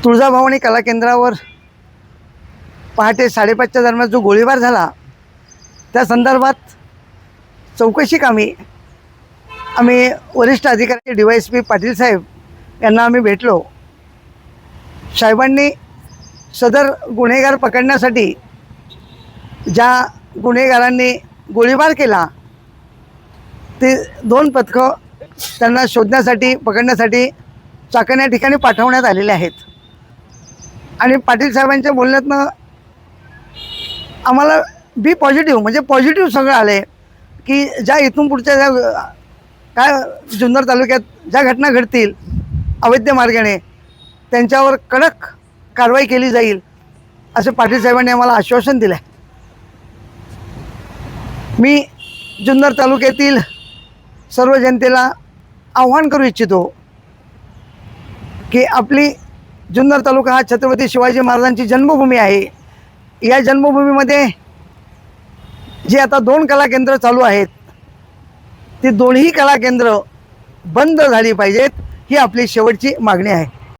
तुळजाभवानी कला केंद्रावर पहाटे 5:30च्या दरम्यान जो गोळीबार झाला त्या संदर्भात चौकशी कामी आम्ही वरिष्ठ अधिकारी DYSP पाटील साहेब यांना आम्ही भेटलो। साहेबांनी सदर गुन्हेगार पकडण्यासाठी ज्या गुन्हेगारांनी गोळीबार केला ते 2 पथकं त्यांना शोधण्यासाठी पकडण्यासाठी चाकण या ठिकाणी पाठवण्यात आलेले आहेत। आणि पाटील साहेबांच्या बोलण्यातनं आम्हाला बी पॉझिटिव्ह म्हणजे पॉझिटिव्ह सगळं आलं आहे की ज्या इथून पुढच्या ज्या काय जुन्नर तालुक्यात ज्या घटना घडतील अवैध मार्गाने त्यांच्यावर कडक कारवाई केली जाईल असे पाटील साहेबांनी आम्हाला आश्वासन दिलं आहे। मी जुन्नर तालुक्यातील सर्व जनतेला आव्हान करू इच्छितो की आपली जुन्नर तालुका हा छत्रपती शिवाजी महाराजांची जन्मभूमी आहे। या जन्मभूमीमध्ये जी आता 2 कला केंद्र चालू आहेत ती दोन्ही कला केंद्र बंद झाली पाहिजेत ही आपली शेवटची मागणी आहे।